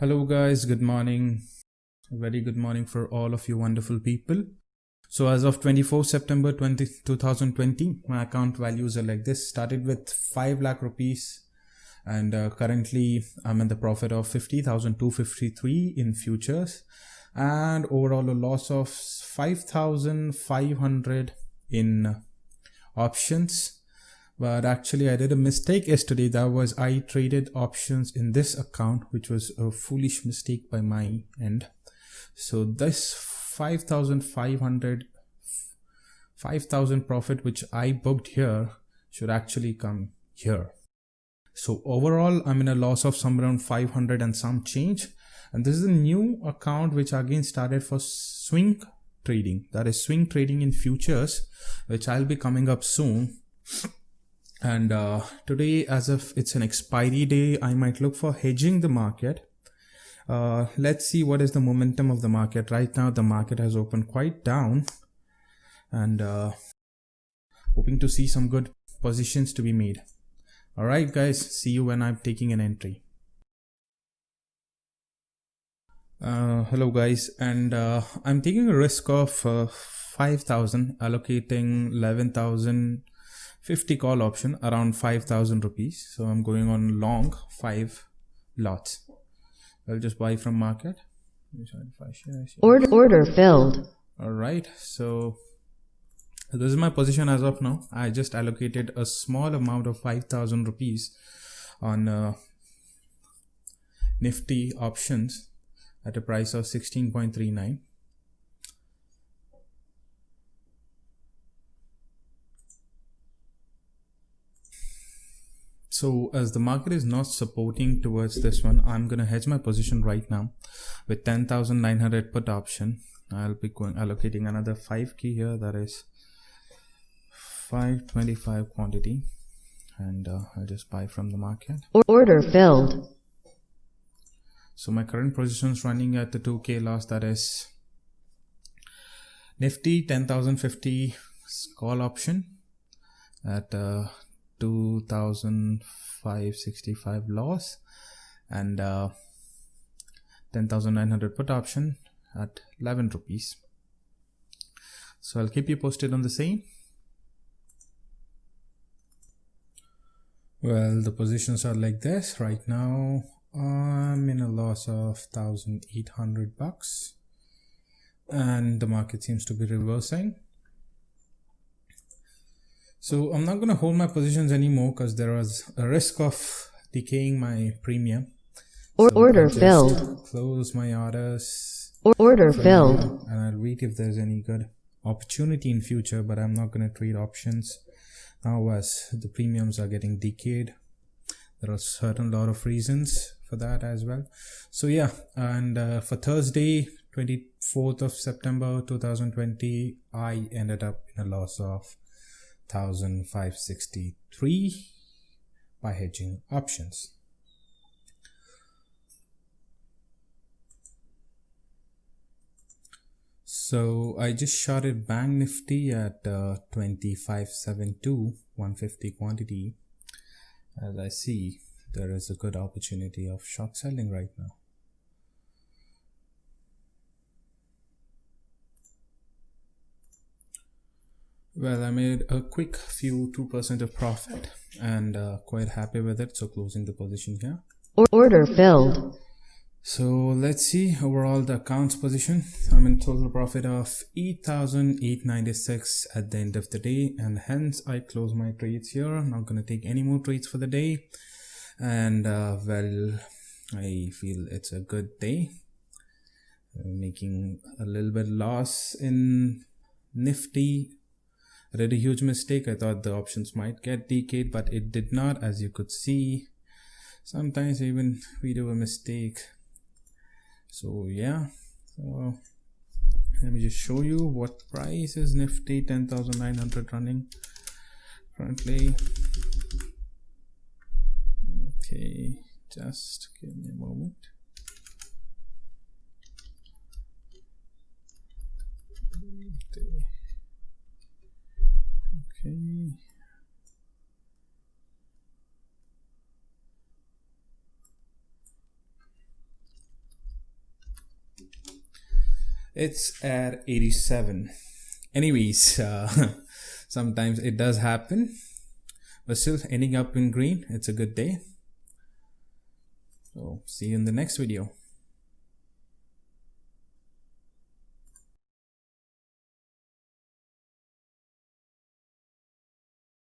Hello guys, good morning. A very good morning for all of you wonderful people. So as of 24 September 2020, my account values are like this. Started with 5 lakh rupees and currently I'm in the profit of 50,253 in futures and overall a loss of 5,500 in options. But actually I did a mistake yesterday. That was I traded options in this account, which was a foolish mistake by my end. So this 5,000 profit which I booked here should actually come here. So overall I'm in a loss of somewhere around 500 and some change. And this is a new account which again started for swing trading. That is swing trading in futures, which I'll be coming up soon. And today, as if it's an expiry day, I might look for hedging the market. Let's see what is the momentum of the market. Right now, the market has opened quite down and hoping to see some good positions to be made. All right, guys, see you when I'm taking an entry. Hello, guys, and I'm taking a risk of 5,000, allocating 11,050 call option around 5,000 rupees. So I'm going on long 5 lots. I'll just buy from market. Order filled. All right. So this is my position as of now. I just allocated a small amount of 5,000 rupees on Nifty Options at a price of 16.39. So as the market is not supporting towards this one, I'm going to hedge my position right now with 10,900 put option. I'll be allocating another 5k here. That is 525 quantity. And I'll just buy from the market. Order filled. So my current position is running at the 2k loss. That is Nifty 10,050 call option at 2,565 loss and 10,900 put option at 11 rupees. So I'll keep you posted on the same. Well, the positions are like this right now. I'm in a loss of 1,800 bucks and the market seems to be reversing. So I'm not going to hold my positions anymore because there was a risk of decaying my premium. Order filled. Close my orders. Order filled. And I'll read if there's any good opportunity in future, but I'm not going to trade options now as the premiums are getting decayed. There are certain lot of reasons for that as well. So yeah, and for Thursday 24th of September 2020, I ended up in a loss of 1,563 by hedging options. So I just shorted Bank Nifty at 2572, 150 quantity. As I see, there is a good opportunity of short selling right now. Well, I made a quick few 2% of profit and quite happy with it. So closing the position here. Order filled. So let's see overall the accounts position. I'm in total profit of 8,896 at the end of the day, and hence I close my trades here. I'm not going to take any more trades for the day. And well, I feel it's a good day. Making a little bit loss in Nifty. I did a huge mistake. I thought the options might get decayed, but it did not, as you could see. Sometimes even we do a mistake. So yeah, so let me just show you what price is Nifty 10,900 running currently. Okay, just give me a moment. Okay. It's at 87. Anyways, sometimes it does happen, but still ending up in green, it's a good day. So see you in the next video.